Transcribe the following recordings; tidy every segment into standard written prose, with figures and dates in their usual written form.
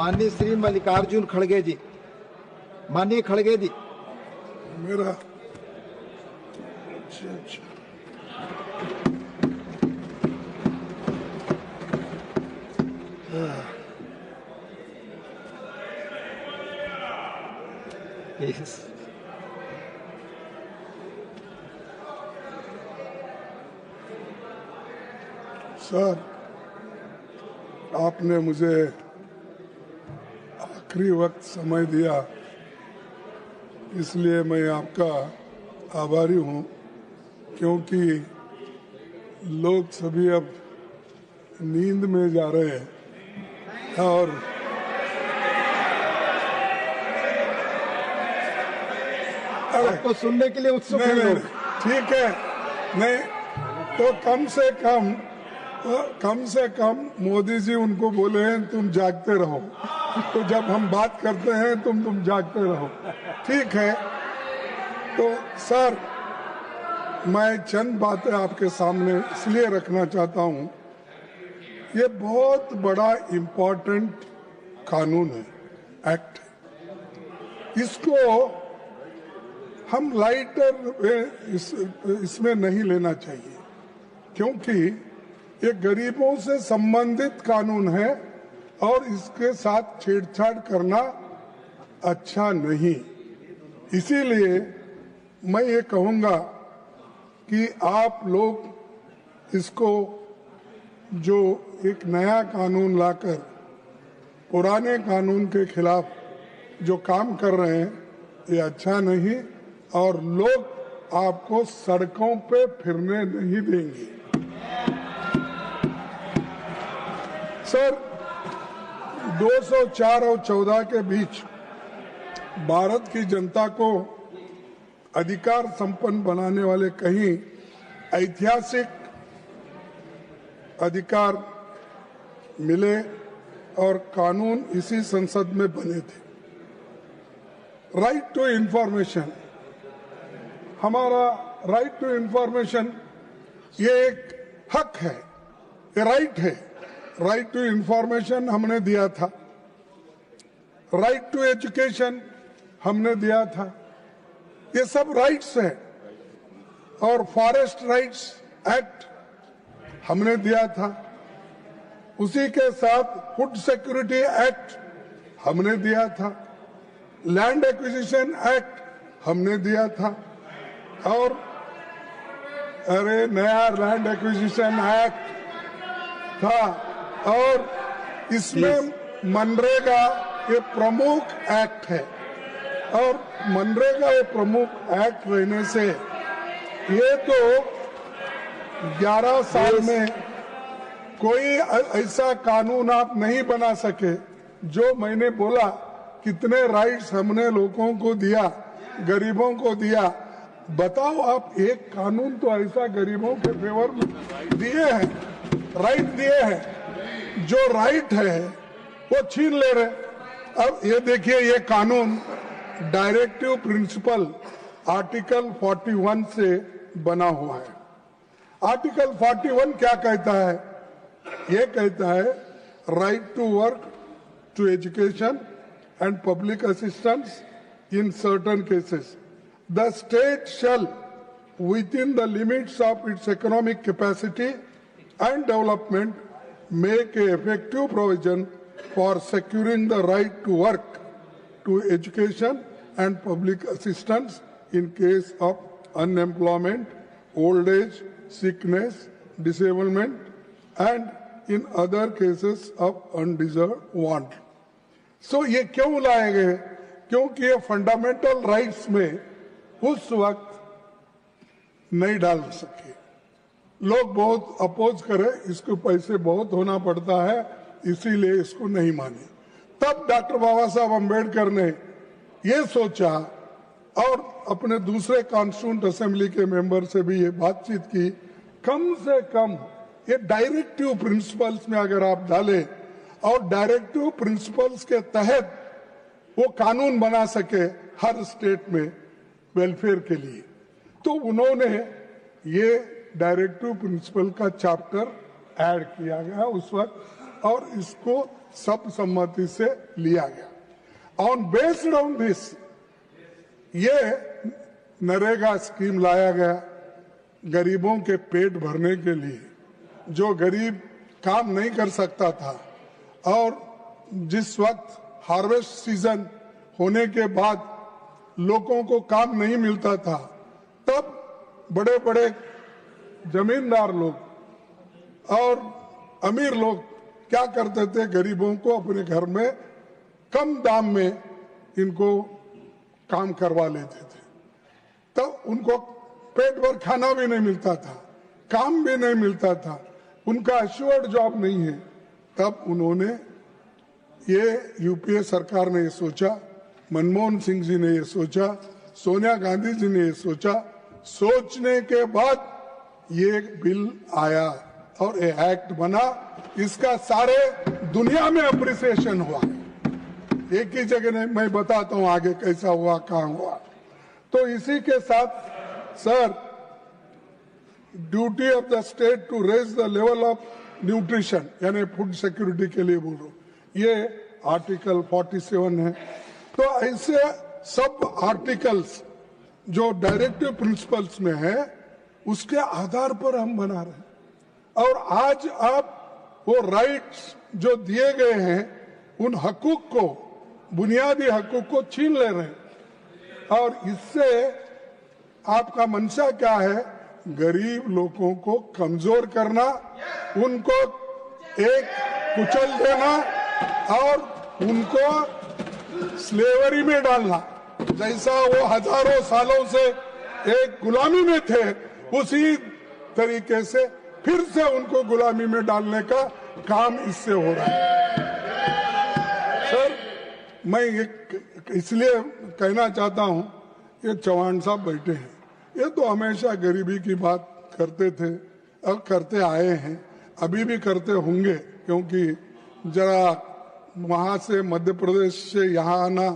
माननीय श्री मल्लिकार्जुन खड़गे जी, माननीय खड़गे जी। मेरा Yes. सर, आपने मुझे आखिरी वक्त समय दिया, इसलिए मैं आपका आभारी हूँ, क्योंकि लोग सभी अब नींद में जा रहे हैं और आपको सुनने के लिए उत्सुक हैं लोग। ठीक है, नहीं तो कम से कम मोदी जी उनको बोले हैं तुम जागते रहो, तो जब हम बात करते हैं तुम जागते रहो, ठीक है। तो सर, मैं चंद बातें आपके सामने इसलिए रखना चाहता हूं, ये बहुत बड़ा इम्पोर्टेंट कानून है, एक्ट है। इसको हम लाइटर इसमें नहीं लेना चाहिए, क्योंकि ये गरीबों से संबंधित कानून है और इसके साथ छेड़छाड़ करना अच्छा नहीं। इसीलिए मैं ये कहूँगा कि आप लोग इसको जो एक नया कानून लाकर पुराने कानून के खिलाफ जो काम कर रहे हैं, ये अच्छा नहीं, और लोग आपको सड़कों पे फिरने नहीं देंगे। सर, 204 और 14 के बीच भारत की जनता को अधिकार संपन्न बनाने वाले कई ऐतिहासिक अधिकार मिले और कानून इसी संसद में बने थे। राइट टू इंफॉर्मेशन, हमारा राइट टू इंफॉर्मेशन ये एक हक है, ये राइट है। राइट टू इंफॉर्मेशन हमने दिया था, राइट टू एजुकेशन हमने दिया था, ये सब राइट्स है। और फॉरेस्ट राइट्स एक्ट हमने दिया था, उसी के साथ फूड सिक्योरिटी एक्ट हमने दिया था, लैंड एक्विजिशन एक्ट हमने दिया था, और अरे नया लैंड एक्विजिशन एक्ट था, और इसमें मनरेगा ये प्रमुख एक्ट है। और मनरेगा ये प्रमुख एक्ट रहने से ये तो 11 साल में कोई ऐसा कानून आप नहीं बना सके जो मैंने बोला कितने राइट्स हमने लोगों को दिया, गरीबों को दिया। बताओ आप, एक कानून तो ऐसा गरीबों के फेवर में दिए हैं, राइट दिए हैं, जो राइट है वो छीन ले रहे। अब ये देखिए, ये कानून डायरेक्टिव प्रिंसिपल आर्टिकल 41 से बना हुआ है। आर्टिकल 41 क्या कहता है? ये कहता है right to work, to education and public assistance in certain cases the state shall, within the limits of its economic capacity and development, make a effective provision for securing the right to work, to education and public assistance in case of unemployment, old age, sickness, disablement, and in other cases of undeserved want. So ये क्यों लाए गए? क्योंकि ये fundamental rights में उस वक्त नहीं डाल सके। लोग बहुत अपोज करे, इसको पैसे बहुत होना पड़ता है, इसीलिए इसको नहीं माने। तब डॉक्टर बाबा साहब अम्बेडकर ने ये सोचा और अपने दूसरे कॉन्स्टिट्यूंट असेंबली के मेंबर से भी ये बातचीत की, कम से कम ये डायरेक्टिव प्रिंसिपल्स में अगर आप डालें और डायरेक्टिव प्रिंसिपल्स के तहत वो कानून बना सके हर स्टेट में वेलफेयर के लिए, तो उन्होंने ये डायरेक्टिव प्रिंसिपल का चैप्टर ऐड किया गया उस वक्त, और इसको सब सम्मति से लिया गया। ऑन बेस्ड ऑन दिस ये नरेगा स्कीम लाया गया गरीबों के पेट भरने के लिए। जो गरीब काम नहीं कर सकता था और जिस वक्त हार्वेस्ट सीजन होने के बाद लोगों को काम नहीं मिलता था, तब बड़े बड़े जमींदार लोग और अमीर लोग क्या करते थे, गरीबों को अपने घर में कम दाम में इनको काम करवा लेते थे। तब उनको पेट भर खाना भी नहीं मिलता था, काम भी नहीं मिलता था, उनका एश्योर्ड जॉब नहीं है। तब उन्होंने ये यूपीए सरकार ने ये सोचा, मनमोहन सिंह जी ने ये सोचा, सोनिया गांधी जी ने ये सोचा, सोचने के बाद ये बिल आया और ये एक्ट बना। इसका सारे दुनिया में अप्रिसिएशन हुआ। एक ही जगह नहीं, मैं बताता हूँ आगे कैसा हुआ, कहाँ हुआ। तो इसी के साथ sir, duty of the state to raise the level of nutrition, यानी फूड सिक्योरिटी के लिए बोल रहा हूँ, ये आर्टिकल 47 है। तो ऐसे सब आर्टिकल्स जो डायरेक्टिव प्रिंसिपल्स में है, उसके आधार पर हम बना रहे हैं। और आज आप वो राइट्स जो दिए गए हैं, उन हकूक को, बुनियादी हकूक को छीन ले रहे हैं। और इससे आपका मंशा क्या है? गरीब लोगों को कमजोर करना, उनको एक कुचल देना और उनको स्लेवरी में डालना। जैसा वो हजारों सालों से एक गुलामी में थे, उसी तरीके से फिर से उनको गुलामी में डालने का काम इससे हो रहा है। सर, मैं इसलिए कहना चाहता हूं, ये चौहान साहब बैठे हैं, ये तो हमेशा गरीबी की बात करते थे और करते आए हैं, अभी भी करते होंगे, क्योंकि जरा वहां से मध्य प्रदेश से यहाँ आना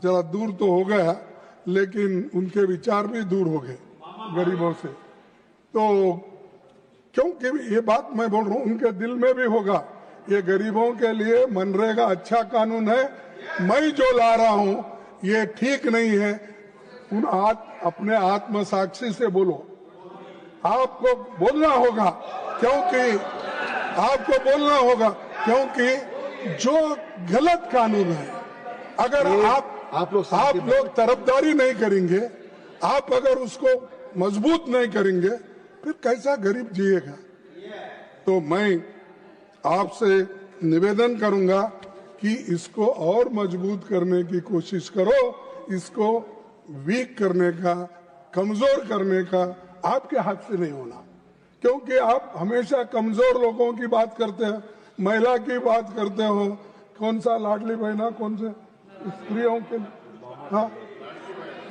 जरा दूर तो हो गया, लेकिन उनके विचार भी दूर हो गए गरीबों से। तो क्योंकि ये बात मैं बोल रहा हूँ, उनके दिल में भी होगा, ये गरीबों के लिए मनरेगा अच्छा कानून है, मैं जो ला रहा हूँ ये ठीक नहीं है। उन अपने आत्म साक्षी से बोलो, आपको बोलना होगा, क्योंकि जो गलत कानून है, अगर आप लोग तरफदारी नहीं करेंगे, आप अगर उसको मजबूत नहीं करेंगे, फिर कैसा गरीब जिएगा। तो मैं आपसे निवेदन करूंगा कि इसको और मजबूत करने की कोशिश करो, इसको वीक करने का, कमजोर करने का आपके हाथ से नहीं होना, क्योंकि आप हमेशा कमजोर लोगों की बात करते हैं, महिला की बात करते हो, कौन सा लाडली बहना, कौन से स्त्रियों के,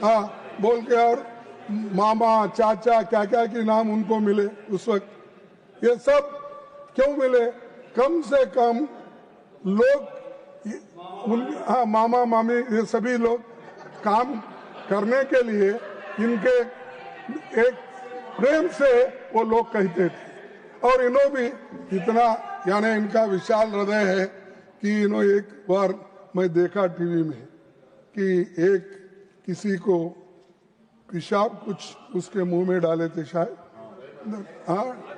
हाँ बोल के, और मामा चाचा क्या क्या के नाम उनको मिले उस वक्त, ये सब क्यों मिले? कम से कम लोग मामा मामी ये सभी लोग काम करने के लिए इनके एक प्रेम से वो लोग कहते थे। और इन्हों भी इतना, यानी इनका विशाल हृदय है कि इन्हों, एक बार मैं देखा टीवी में कि एक किसी को पेशाब कुछ उसके मुंह में डाले थे शायद,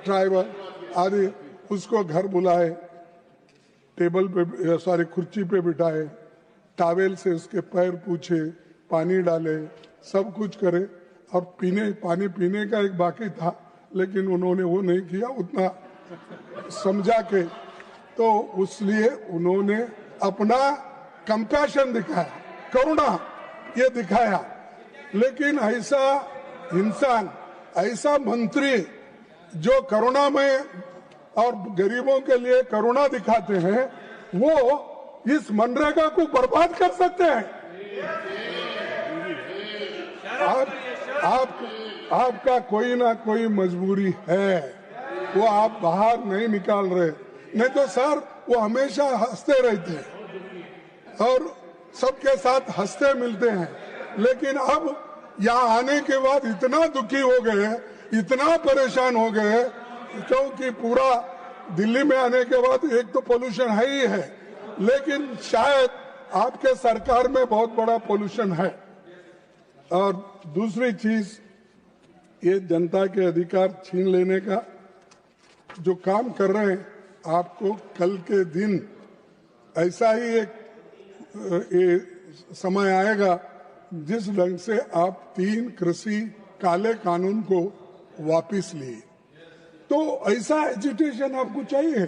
ट्राइबल आदि, उसको घर बुलाए, टेबल पे सॉरी कुर्सी पे बिठाए, टॉवेल से उसके पैर पूछे, पानी डाले, सब कुछ करे, और पानी पीने का एक बाकी था, लेकिन उन्होंने वो नहीं किया उतना समझा के। तो उसलिए उन्होंने अपना कंपैशन दिखाया, करुणा ये दिखाया। लेकिन ऐसा इंसान, ऐसा मंत्री जो करुणा में और गरीबों के लिए करुणा दिखाते हैं, वो इस मनरेगा को बर्बाद कर सकते हैं। आपका कोई ना कोई मजबूरी है, वो आप बाहर नहीं निकाल रहे, नहीं तो सर वो हमेशा हंसते रहते हैं और सबके साथ हंसते मिलते हैं। लेकिन अब यहाँ आने के बाद इतना दुखी हो गए, इतना परेशान हो गए, क्योंकि पूरा दिल्ली में आने के बाद एक तो पोल्यूशन है ही है, लेकिन शायद आपके सरकार में बहुत बड़ा पोल्यूशन है। और दूसरी चीज, ये जनता के अधिकार छीन लेने का जो काम कर रहे हैं, आपको कल के दिन ऐसा ही एक समय आएगा जिस ढंग से आप 3 कृषि काले कानून को वापस लिए, तो ऐसा एजिटेशन आपको चाहिए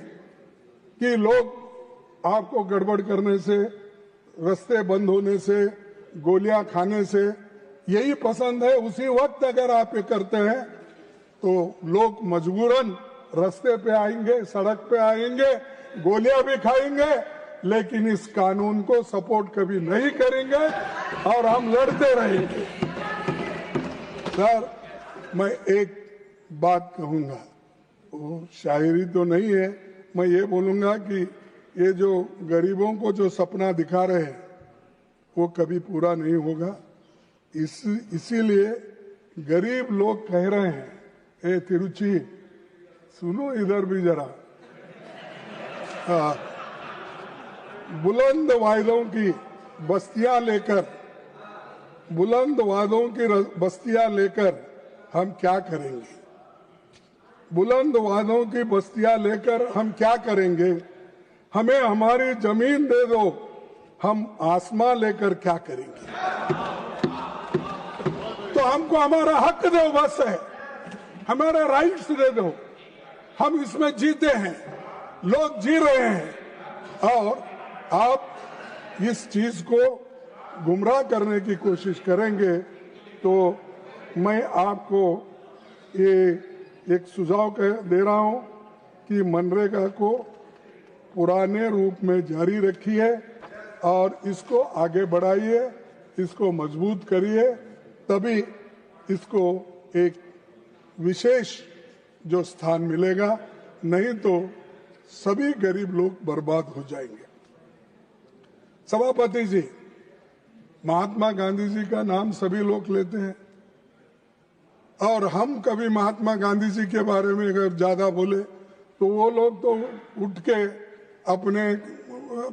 कि लोग आपको गड़बड़ करने से, रास्ते बंद होने से, गोलियां खाने से यही पसंद है। उसी वक्त अगर आप ये करते हैं तो लोग मजबूरन रास्ते पे आएंगे, सड़क पे आएंगे, गोलियां भी खाएंगे, लेकिन इस कानून को सपोर्ट कभी नहीं करेंगे और हम लड़ते रहेंगे। सर, मैं एक बात कहूंगा, वो शायरी तो नहीं है, मैं ये बोलूंगा कि ये जो गरीबों को जो सपना दिखा रहे हैं वो कभी पूरा नहीं होगा। इसीलिए गरीब लोग कह रहे हैं, ए तिरुचि सुनो इधर भी जरा, बुलंद वायदों की बस्तियां लेकर, बुलंद वादों की बस्तियां लेकर हम क्या करेंगे? बुलंद वादों की बस्तियां लेकर हम क्या करेंगे? हमें हमारी जमीन दे दो, हम आसमां लेकर क्या करेंगे? तो हमको हमारा हक दो, बस है, हमारा राइट्स दे दो। हम इसमें जीते हैं, लोग जी रहे हैं, और आप इस चीज को गुमराह करने की कोशिश करेंगे तो मैं आपको ये एक सुझाव दे रहा हूं कि मनरेगा को पुराने रूप में जारी रखिए और इसको आगे बढ़ाइए, इसको मजबूत करिए, तभी इसको एक विशेष जो स्थान मिलेगा, नहीं तो सभी गरीब लोग बर्बाद हो जाएंगे। सभापति जी, महात्मा गांधी जी का नाम सभी लोग लेते हैं और हम कभी महात्मा गांधी जी के बारे में अगर ज्यादा बोले तो वो लोग तो उठ के अपने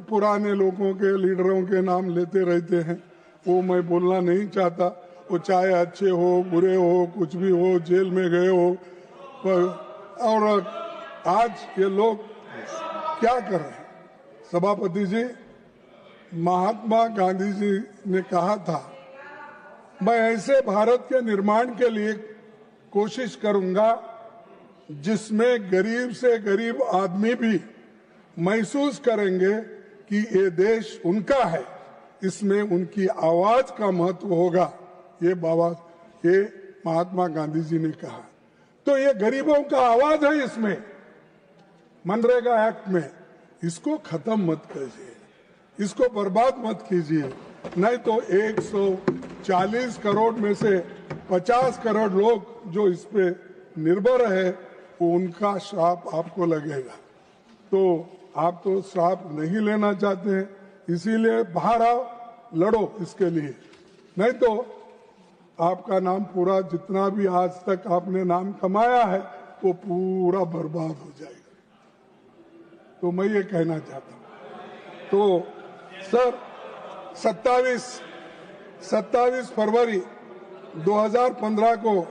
पुराने लोगों के, लीडरों के नाम लेते रहते हैं। वो मैं बोलना नहीं चाहता, वो चाहे अच्छे हो, बुरे हो, कुछ भी हो, जेल में गए हो, और आज ये लोग क्या कर रहे हैं? सभापति जी, महात्मा गांधी जी ने कहा था, मैं ऐसे भारत के निर्माण के लिए कोशिश करूंगा जिसमें गरीब से गरीब आदमी भी महसूस करेंगे कि ये देश उनका है, इसमें उनकी आवाज का महत्व होगा। ये महात्मा गांधी जी ने कहा। तो ये गरीबों का आवाज है इसमें, मनरेगा एक्ट में। इसको खत्म मत कीजिए, इसको बर्बाद मत कीजिए, नहीं तो 140 करोड़ में से 50 करोड़ लोग जो इस पे निर्भर है, वो उनका श्राप आपको लगेगा। तो आप तो श्राप नहीं लेना चाहते हैं, इसीलिए बाहर आओ, लड़ो इसके लिए, नहीं तो आपका नाम पूरा, जितना भी आज तक आपने नाम कमाया है, वो पूरा बर्बाद हो जाएगा। तो मैं ये कहना चाहता हूं। तो सर, 27 फरवरी 2015 को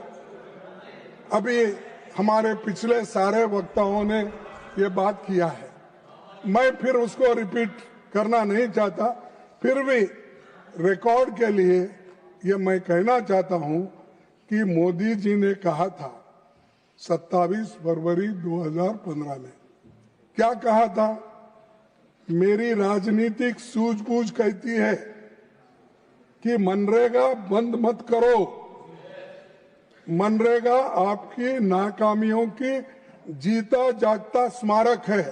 अभी हमारे पिछले सारे वक्ताओं ने ये बात किया है, मैं फिर उसको रिपीट करना नहीं चाहता, फिर भी रिकॉर्ड के लिए ये मैं कहना चाहता हूं कि मोदी जी ने कहा था 27 फरवरी 2015 में, क्या कहा था? मेरी राजनीतिक सूझबूझ कहती है कि मनरेगा बंद मत करो। मनरेगा आपकी नाकामियों की जीता जागता स्मारक है।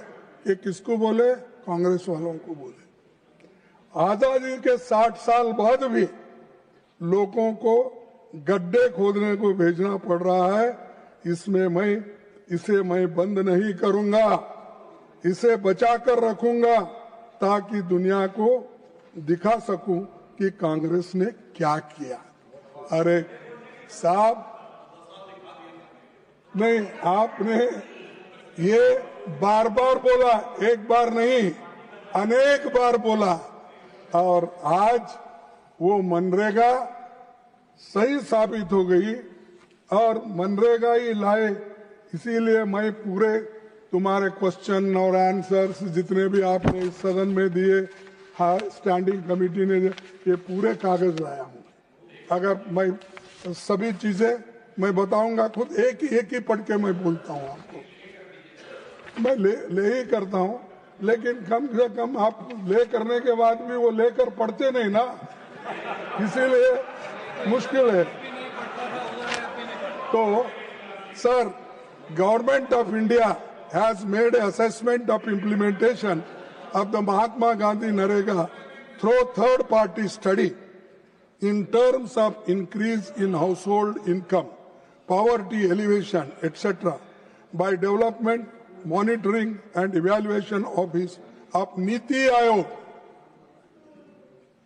ये किसको बोले? कांग्रेस वालों को बोले। आजादी के 60 साल बाद भी लोगों को गड्ढे खोदने को भेजना पड़ रहा है। इसे मैं बंद नहीं करूंगा, इसे बचा कर रखूंगा ताकि दुनिया को दिखा सकूं कि कांग्रेस ने क्या किया। अरे साहब, नहीं, आपने ये बार बार बोला, एक बार नहीं, अनेक बार बोला और आज वो मनरेगा सही साबित हो गई और मनरेगा ही लाए। इसीलिए मैं पूरे तुम्हारे क्वेश्चन और आंसर्स जितने भी आपने इस सदन में दिए, हाँ स्टैंडिंग कमेटी ने ये पूरे कागज लाया हूँ। अगर मैं सभी चीजें मैं बताऊंगा, खुद एक ही पढ़ के मैं बोलता हूँ आपको, मैं ले ही करता हूँ, लेकिन कम से कम आप ले करने के बाद भी वो लेकर पढ़ते नहीं ना, इसीलिए मुश्किल है। तो sir, government of India has made an assessment of implementation of the Mahatma Gandhi Narega through third-party study in terms of increase in household income, poverty elevation, etc. by development, monitoring and evaluation of Niti Aayog.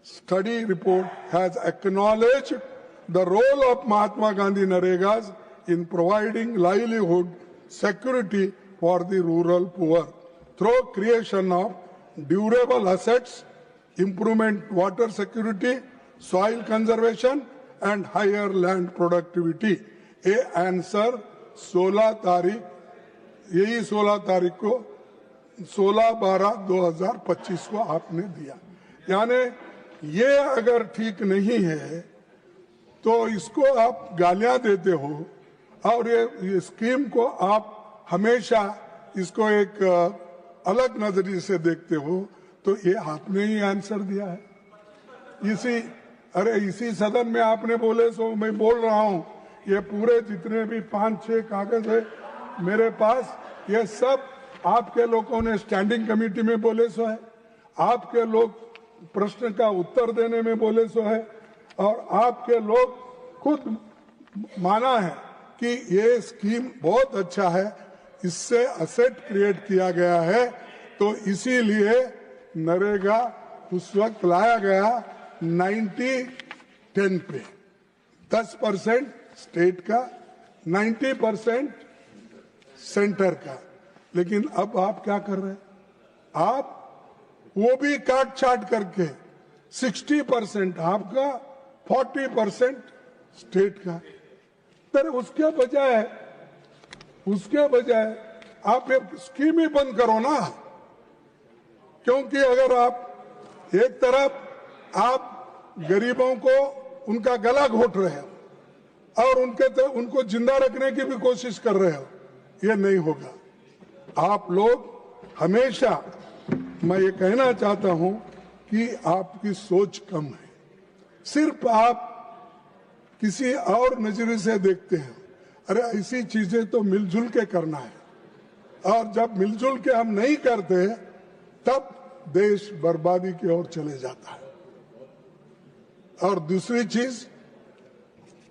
Study report has acknowledged the role of Mahatma Gandhi Naregas in providing livelihood security for the rural poor through creation of durable assets, improvement water security, soil conservation and higher land productivity. ये answer 16 तारीख, यही 16 तारीख को 16/12/2025 को आपने दिया। यानी ये अगर ठीक नहीं है तो इसको आप गालियां देते हो और ये स्कीम को आप हमेशा इसको एक अलग नजरिए से देखते हो, तो ये आपने ही आंसर दिया है। इसी सदन में आपने बोले, सो मैं बोल रहा हूं, ये पूरे जितने भी 5-6 कागज है मेरे पास, ये सब आपके लोगों ने स्टैंडिंग कमेटी में बोले सो है, आपके लोग प्रश्न का उत्तर देने में बोले सो है, और आपके लोग खुद माना है कि ये स्कीम बहुत अच्छा है, इससे असेट क्रिएट किया गया है। तो इसीलिए नरेगा उस वक्त लाया गया 90-10 पे, 10% स्टेट का, 90% सेंटर का। लेकिन अब आप क्या कर रहे हैं? आप वो भी काट छाट करके 60% आपका, 40% स्टेट का। तर उसके बजाय आप एक स्कीम ही बंद करो ना, क्योंकि अगर आप एक तरफ आप गरीबों को उनका गला घोट रहे हो और उनको जिंदा रखने की भी कोशिश कर रहे हो, ये नहीं होगा। आप लोग हमेशा, मैं ये कहना चाहता हूं कि आपकी सोच कम है, सिर्फ आप किसी और नजरिए से देखते हैं। अरे ऐसी चीजें तो मिलजुल के करना है, और जब मिलजुल के हम नहीं करते तब देश बर्बादी की ओर चले जाता है। और दूसरी चीज,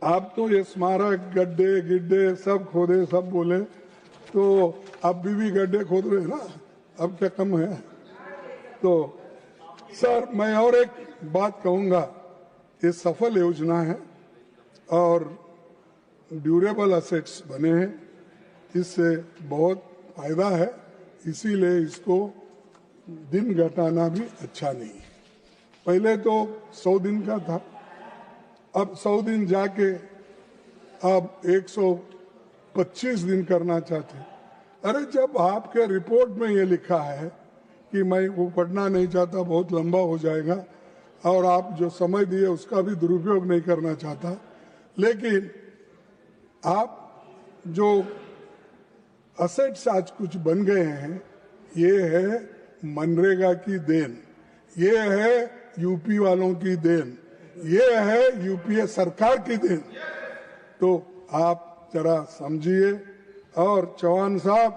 आप तो ये स्मारक गड्ढे गिड्ढे सब खोदे सब बोले, तो अब भी गड्ढे खोद रहे हैं ना, अब क्या कम है? तो सर, मैं और एक बात कहूंगा, ये सफल योजना है और ड्यूरेबल असेट्स बने हैं, इससे बहुत फायदा है, इसीलिए इसको दिन घटाना भी अच्छा नहीं है। पहले तो 100 दिन का था, अब 100 दिन जाके अब 125 दिन करना चाहते। अरे जब आपके रिपोर्ट में ये लिखा है कि मैं वो पढ़ना नहीं चाहता, बहुत लंबा हो जाएगा, और आप जो समय दिए उसका भी दुरुपयोग नहीं करना चाहता, लेकिन आप जो असेट्स आज कुछ बन गए हैं, ये है मनरेगा की देन, ये है यूपी वालों की देन, ये है यूपीए सरकार की देन। तो आप जरा समझिए, और चौहान साहब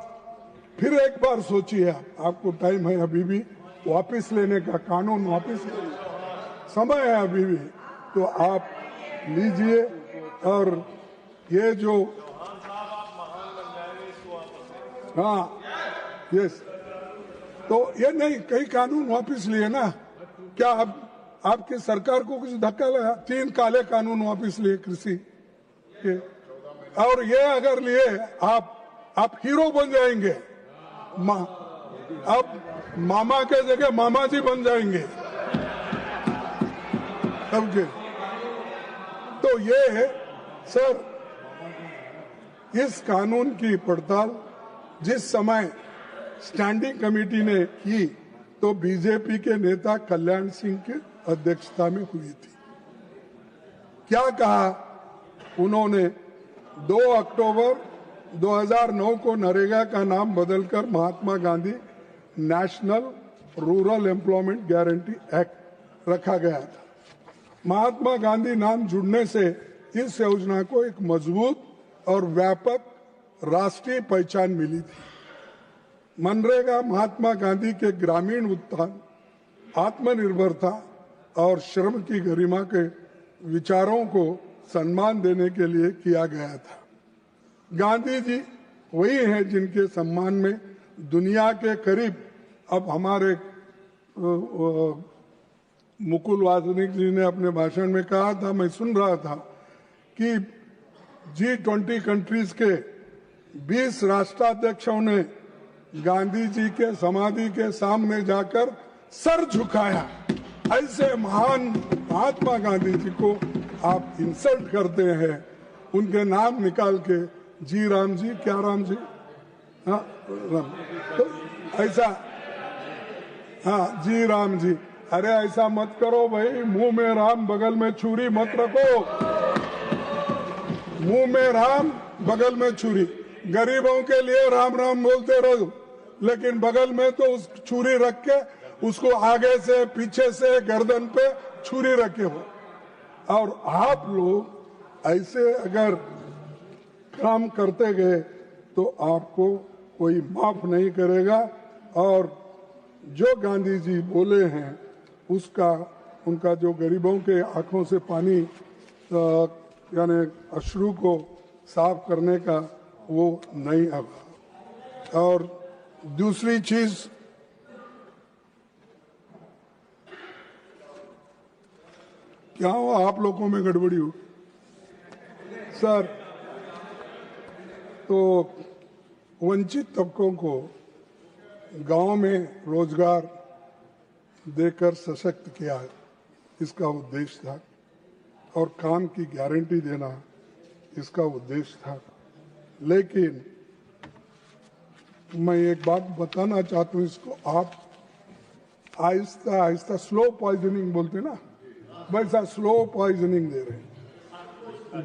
फिर एक बार सोचिए, आपको टाइम है अभी भी वापस लेने का, कानून वापस लेने का समय है अभी भी, तो आप लीजिए। और ये जो, हाँ यस, तो ये नहीं, कई कानून वापस लिए ना, क्या अब आपकी सरकार को कुछ धक्का लगा? 3 काले कानून वापस लिए कृषि के, और ये अगर लिए आप हीरो बन जाएंगे। अब मामा के जगह मामा जी बन जाएंगे सबके। तो ये है सर, इस कानून की पड़ताल जिस समय स्टैंडिंग कमेटी ने की तो बीजेपी के नेता कल्याण सिंह की अध्यक्षता में हुई थी। क्या कहा उन्होंने? 2 अक्टूबर 2009 को नरेगा का नाम बदलकर Mahatma Gandhi national rural employment guarantee act रखा गया था। महात्मा गांधी नाम जुड़ने से इस योजना को एक मजबूत और व्यापक राष्ट्रीय पहचान मिली थी। मनरेगा महात्मा गांधी के ग्रामीण उत्थान, आत्मनिर्भरता और श्रम की गरिमा के विचारों को सम्मान देने के लिए किया गया था। गांधी जी वही हैं जिनके सम्मान में दुनिया के करीब, अब हमारे मुकुल वासनिक जी ने अपने भाषण में कहा था, मैं सुन रहा था कि G20 कंट्रीज के 20 राष्ट्राध्यक्षों ने गांधी जी के समाधि के सामने जाकर सर झुकाया। ऐसे महान महात्मा गांधी जी को आप इंसल्ट करते हैं, उनके नाम निकाल के जी राम जी, क्या राम जी, हाँ राम, तो ऐसा, हाँ जी राम जी, अरे ऐसा मत करो भाई, मुंह में राम बगल में छुरी मत रखो, मुंह में राम बगल में छुरी। गरीबों के लिए राम राम बोलते रहो, लेकिन बगल में तो उस छुरी रख के उसको आगे से पीछे से गर्दन पे छुरी रखे हो। और आप लोग ऐसे अगर काम करते गए तो आपको कोई माफ नहीं करेगा। और जो गांधी जी बोले हैं उसका, उनका जो गरीबों के आंखों से पानी यानी अश्रु को साफ करने का, वो नहीं होगा। और दूसरी चीज, क्या हुआ आप लोगों में गड़बड़ी हो सर? तो वंचित तबकों को गांव में रोजगार देकर सशक्त किया, इसका उद्देश्य था, और काम की गारंटी देना इसका उद्देश्य था। लेकिन मैं एक बात बताना चाहता हूँ, इसको आप आहिस्ता आहिस्ता स्लो पॉइजनिंग बोलते ना, वैसा स्लो पॉइजनिंग दे रहे हैं।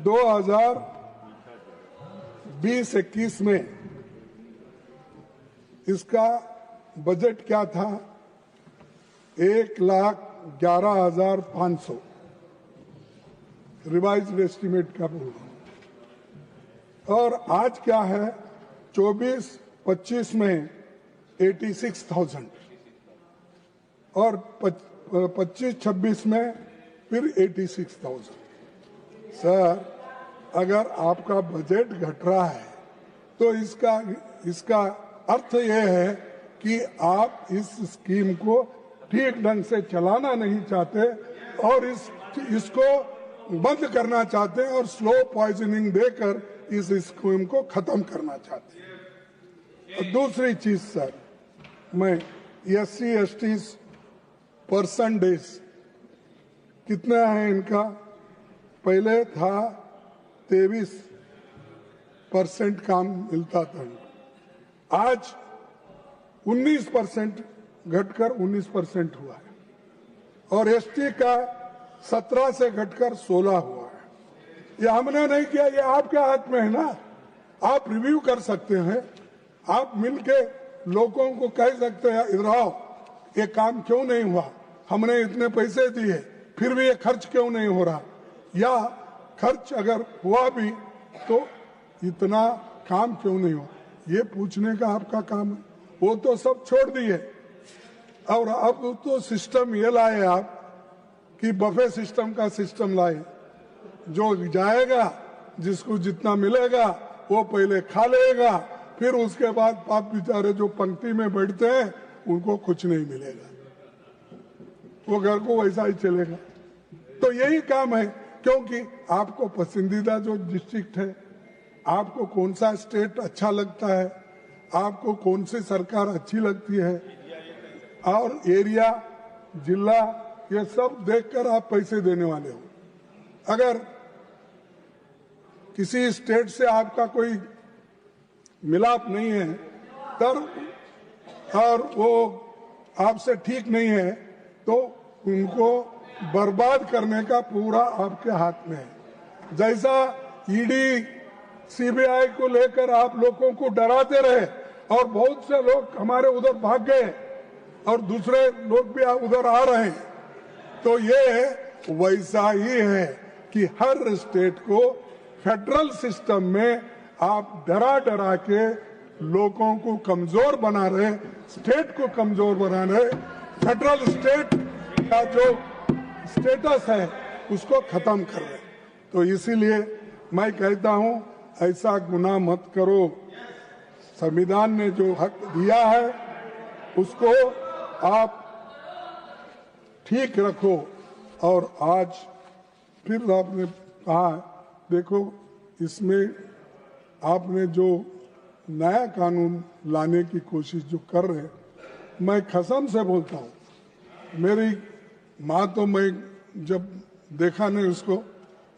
2020-21 में इसका बजट क्या था? 1,11,500 रिवाइज्ड एस्टीमेट का बोल रहा हूं। और आज क्या है? 24-25 में 86,000 और 25-26 में फिर 86,000। सर, अगर आपका बजट घट रहा है तो इसका अर्थ यह है कि आप इस स्कीम को ठीक ढंग से चलाना नहीं चाहते और इसको बंद करना चाहते हैं और स्लो पॉइजनिंग देकर इस स्कीम को खत्म करना चाहते हैं। और दूसरी चीज सर, मैं SC/ST परसेंटेज कितना है इनका? पहले था 23% काम मिलता था, आज 19% घटकर 19% हुआ है। और ST का 17 से घटकर 16 हुआ है। ये हमने नहीं किया, ये आपके हाथ में है ना। आप रिव्यू कर सकते हैं, आप मिलके लोगों को कह सकते हैं इधर आओ, ये काम क्यों नहीं हुआ, हमने इतने पैसे दिए फिर भी ये खर्च क्यों नहीं हो रहा, या खर्च अगर हुआ भी तो इतना काम क्यों नहीं हुआ, ये पूछने का आपका काम है। वो तो सब छोड़ दिए और अब तो सिस्टम ये लाए आप कि बफे सिस्टम का सिस्टम लाए, जो जाएगा जिसको जितना मिलेगा वो पहले खा लेगा, फिर उसके बाद पाप बेचारे जो पंक्ति में बैठते हैं उनको कुछ नहीं मिलेगा, वो घर को वैसा ही चलेगा। तो यही काम है, क्योंकि आपको पसंदीदा जो डिस्ट्रिक्ट है, आपको कौन सा स्टेट अच्छा लगता है, आपको कौन सी सरकार अच्छी लगती है, और एरिया, जिला, ये सब देखकर आप पैसे देने वाले हो। अगर किसी स्टेट से आपका कोई मिलाप नहीं है तब और वो आपसे ठीक नहीं है तो उनको बर्बाद करने का पूरा आपके हाथ में है। जैसा ईडी सीबीआई को लेकर आप लोगों को डराते रहे और बहुत से लोग हमारे उधर भाग गए और दूसरे लोग भी उधर आ रहे हैं, तो ये वैसा ही है कि हर स्टेट को फेडरल सिस्टम में आप डरा डरा के लोगों को कमजोर बना रहे, स्टेट को कमजोर बना रहे। फेडरल स्टेट का जो स्टेटस है उसको खत्म कर रहे। तो इसीलिए मैं कहता हूं ऐसा गुनाह मत करो। संविधान ने जो हक दिया है उसको आप ठीक रखो। और आज फिर आपने कहा, देखो इसमें आपने जो नया कानून लाने की कोशिश जो कर रहे हैं, मैं कसम से बोलता हूँ, मेरी माँ तो मैं जब देखा नहीं उसको,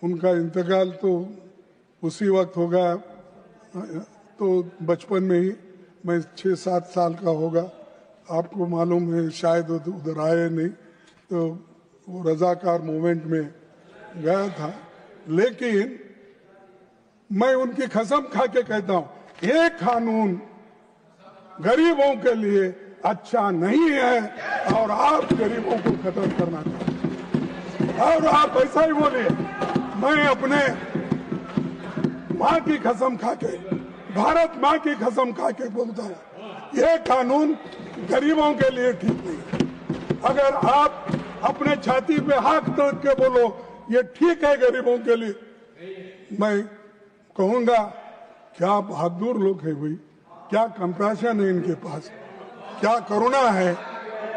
उनका इंतकाल तो उसी वक्त हो गया, तो बचपन में ही मैं 6-7 साल का होगा। आपको मालूम है शायद उधर आए नहीं, तो वो रजाकार मूवमेंट में गया था। लेकिन मैं उनकी कसम खा के कहता हूं, ये कानून गरीबों के लिए अच्छा नहीं है और आप गरीबों को खत्म करना चाहते हैं। और आप ऐसा ही बोलिए। मैं अपने माँ की कसम खा के, भारत माँ की कसम खा के बोलता हूँ, ये कानून गरीबों के लिए ठीक नहीं। अगर आप अपने छाती पे हाथ रख के बोलो ये ठीक है गरीबों के लिए, मैं कहूंगा क्या बहादुर लोग हैं भाई, क्या कंपैशन है इनके पास, क्या करुणा है,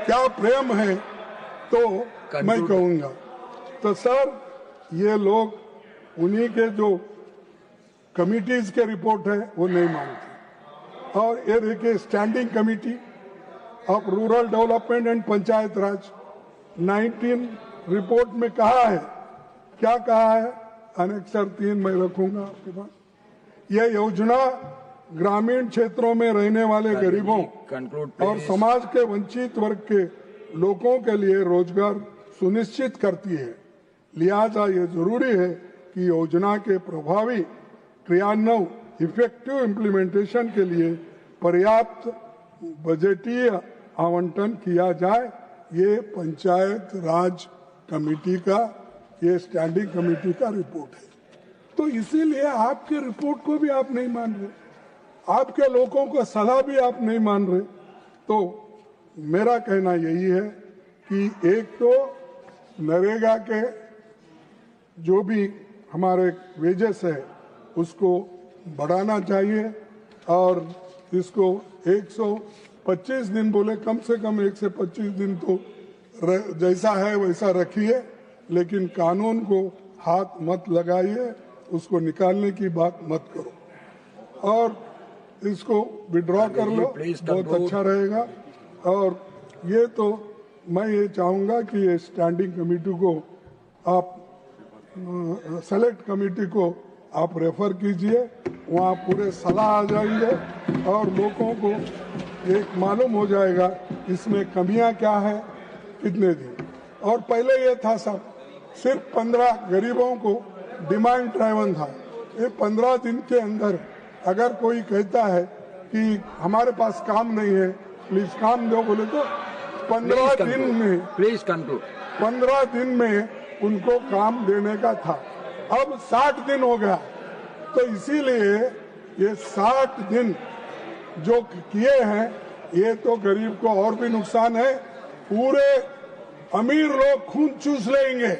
क्या प्रेम है। तो मैं कहूंगा तो सर, ये लोग उन्हीं के जो कमिटीज के रिपोर्ट है वो नहीं मानते। और ये देखिए standing committee of rural development and panchayat Raj 19 report में कहा है, क्या कहा है, अनेक्सर 3 मैं रखूंगा आपके पास। यह योजना ग्रामीण क्षेत्रों में रहने वाले गरीबों और समाज के वंचित वर्ग के लोगों के लिए रोजगार सुनिश्चित करती है। लिहाजा ये जरूरी है कि योजना के प्रभावी क्रियान्वयन, इफेक्टिव इम्प्लीमेंटेशन के लिए पर्याप्त बजटीय आवंटन किया जाए। ये पंचायत राज कमेटी का, ये स्टैंडिंग कमेटी का रिपोर्ट है। तो इसीलिए आपके रिपोर्ट को भी आप नहीं मान रहे, आपके लोगों को सलाह भी आप नहीं मान रहे। तो मेरा कहना यही है कि एक तो नरेगा के जो भी हमारे वेजेस है उसको बढ़ाना चाहिए और इसको 125 दिन बोले, कम से कम 1 से 25 दिन तो जैसा है वैसा रखिए, लेकिन कानून को हाथ मत लगाइए, उसको निकालने की बात मत करो और इसको विड्रॉ कर लो, बहुत अच्छा रहेगा। और ये तो मैं ये चाहूंगा कि ये स्टैंडिंग कमेटी को आप सेलेक्ट कमेटी को आप रेफर कीजिए, वहाँ पूरे सलाह आ जाएंगे और लोगों को एक मालूम हो जाएगा इसमें कमियां क्या है, कितने दिन। और पहले ये था सब सिर्फ 15 गरीबों को डिमांड ड्राइवन था। ये 15 दिन के अंदर अगर कोई कहता है कि हमारे पास काम नहीं है, प्लीज काम दो, बोले तो 15 दिन में, प्लीज कंक्लूड, 15 दिन में उनको काम देने का था। अब 60 दिन हो गया। तो इसीलिए ये 60 दिन जो किए हैं ये तो गरीब को और भी नुकसान है। पूरे अमीर लोग खून चूस लेंगे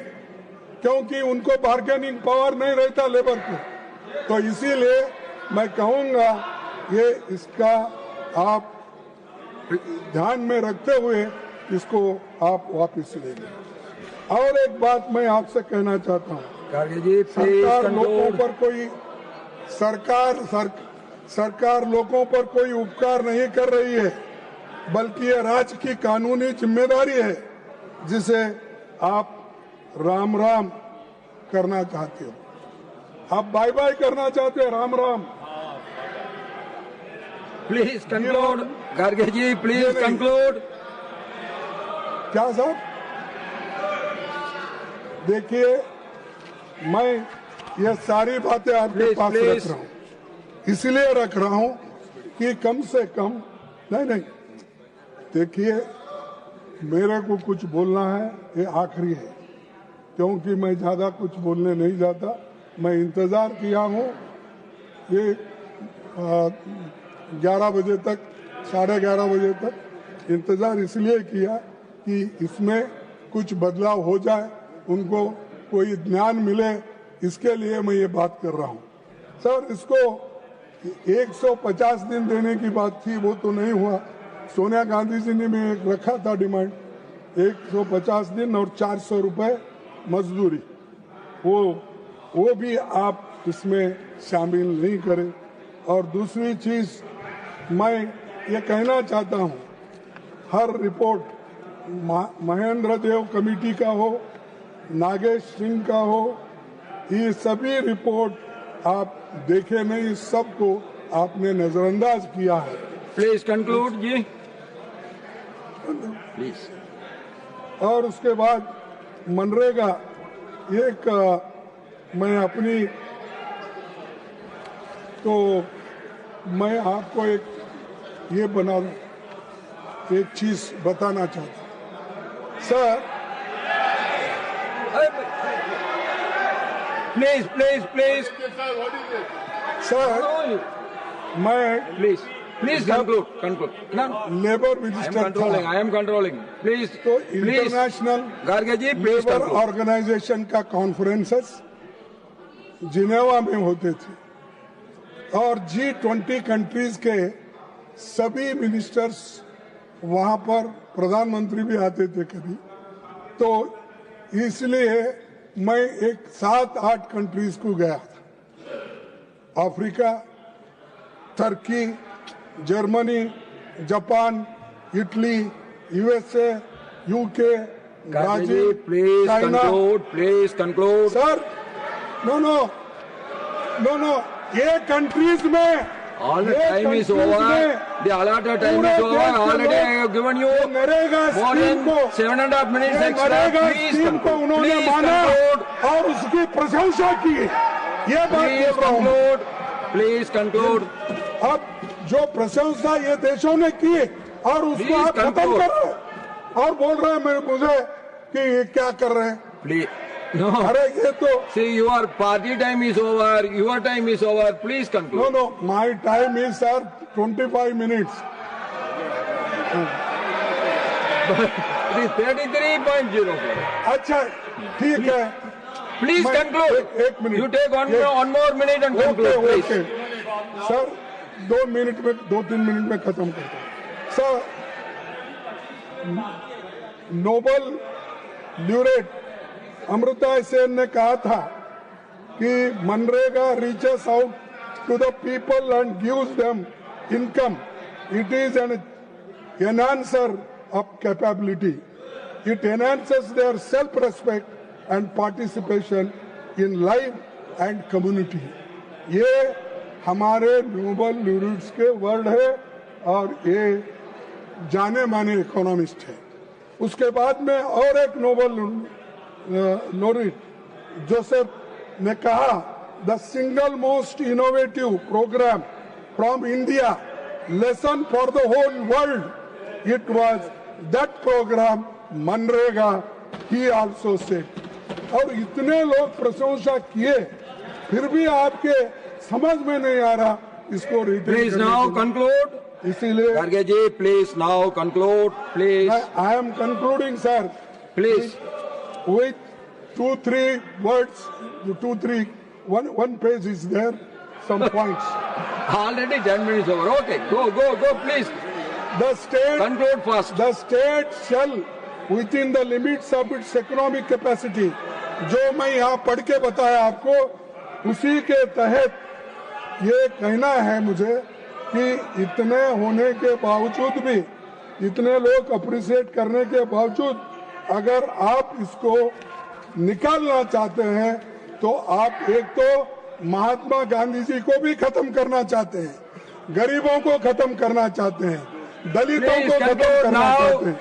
क्योंकि उनको बार्गेनिंग पावर नहीं रहता लेबर को। तो इसीलिए मैं कहूंगा ये इसका आप ध्यान में रखते हुए इसको आप वापस लेंगे। और एक बात मैं आपसे कहना चाहता हूँ, सरकार लोगों पर कोई सरकार लोगों पर कोई उपकार नहीं कर रही है। बल्कि ये राज्य की कानूनी जिम्मेदारी है जिसे आप राम राम करना चाहते हो, आप बाय बाय करना चाहते हो, Ram Ram. Please conclude Kharge ji, please conclude. क्या साहब, देखिए मैं ये सारी बातें आपके पास रख रहा हूँ, इसलिए रख रहा हूँ कि कम से कम नहीं, देखिए मेरे को कुछ बोलना है, ये आखिरी है, क्योंकि मैं ज्यादा कुछ बोलने नहीं जाता। मैं इंतजार किया हूँ ये 11 बजे तक, 11:30 बजे तक इंतजार इसलिए किया कि इसमें कुछ बदलाव हो जाए, उनको कोई ज्ञान मिले, इसके लिए मैं ये बात कर रहा हूँ। सर, इसको 150 दिन देने की बात थी, वो तो नहीं हुआ। सोनिया गांधी जी ने भी एक रखा था डिमांड, 150 दिन और 400 रुपए मजदूरी, वो भी आप इसमें शामिल नहीं करें। और दूसरी चीज मैं ये कहना चाहता हूँ, हर रिपोर्ट महेंद्र देव कमेटी का हो, नागेश सिंह का हो, ये सभी रिपोर्ट आप देखे नहीं, सबको आपने नजरअंदाज किया है। Please conclude ji, please. और उसके बाद मनरेगा, एक मैं अपनी, तो मैं आपको एक ये बना एक चीज बताना चाहता हूँ sir. Please please please sir, मैं please conclude. Labour minister I am controlling please. तो international Kharge ji please labour conclude. Organisation का कॉन्फ्रेंसेस जिनेवा में होते थे और G20 कंट्रीज के सभी मिनिस्टर्स वहां पर, प्रधानमंत्री भी आते थे कभी, तो इसलिए मैं एक 7-8 कंट्रीज को गया था, Africa, Turkey, Germany, Japan, Italy, USA, UK, Brazil, China. Please conclude. Sir, no, ये कंट्रीज में All the time is over. The allotted time is over. Already I have given you NREGA more scheme than को, 7.5 minutes extra. NREGA Please scheme को conclude. उन्होंने Please माना conclude. और उसकी प्रशंसा की, ये बात Please बोल रहा हूँ। conclude. Please conclude. अब जो प्रशंसा ये देशों ने की और उसको Please आप खत्म conclude. कर रहे हैं और बोल रहे हैं मुझे कि ये क्या कर रहे हैं। Please. No. अरे ये तो See, your party time is over. Your time is over. Please conclude. No, my time is sir 25 minutes. 33.04. अच्छा ठीक है, Please मैं- conclude. एक minute. You take one more minute and conclude, okay please. Sir, 2-3 minute में खत्म करता हूँ। Sir, Nobel laureate Amartya Sen ने कहा था कि MNREGA reaches out to the people and gives them income. It is an enhancer of capability. It enhances their self respect and participation in life and community. ये हमारे नोबल ल्यूरेट्स के वर्ड है और ये जाने माने इकोनॉमिस्ट है। उसके बाद में और एक नोबल लोरेट जोसेफ ने कहा, the single most innovative programme from India, lesson for the whole world, it was that programme MNREGA, he also said. और इतने लोग प्रशंसा किए, फिर भी आपके समझ में नहीं आ रहा इसको रिटेन। Please now conclude. इसीलिए Garge ji, please now conclude, please. I am concluding, sir. Please. With 2-3 words, 2-3, one page is there, some points. Already 10 minutes over. Okay, go, please. The state, Conclude fast. the state shall, within the limits of its economic capacity, जो मैं यहाँ पढ़ के बताया आपको, उसी के तहत ये कहना है मुझे कि इतने होने के बावजूद भी इतने लोग अप्रिशिएट करने के बावजूद अगर आप इसको निकालना चाहते हैं तो आप एक तो महात्मा गांधी जी को भी खत्म करना चाहते हैं, गरीबों को खत्म करना चाहते हैं, दलितों Please को खत्म conclude करना now. चाहते हैं।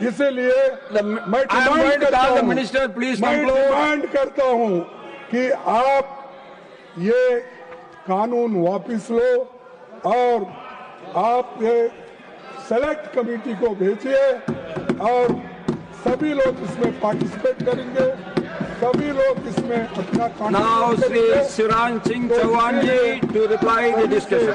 इसलिए मैं I am going to call the हूं, minister. Please मैं conclude. डिमांड करता हूं कि आप ये कानून वापस लो और आप ये सेलेक्ट कमेटी को भेजिए और सभी लोग इसमें पार्टिसिपेट करेंगे, सभी लोग इसमें अपना Now, Sri Shivraj Singh Chauhan ji to reply the discussion.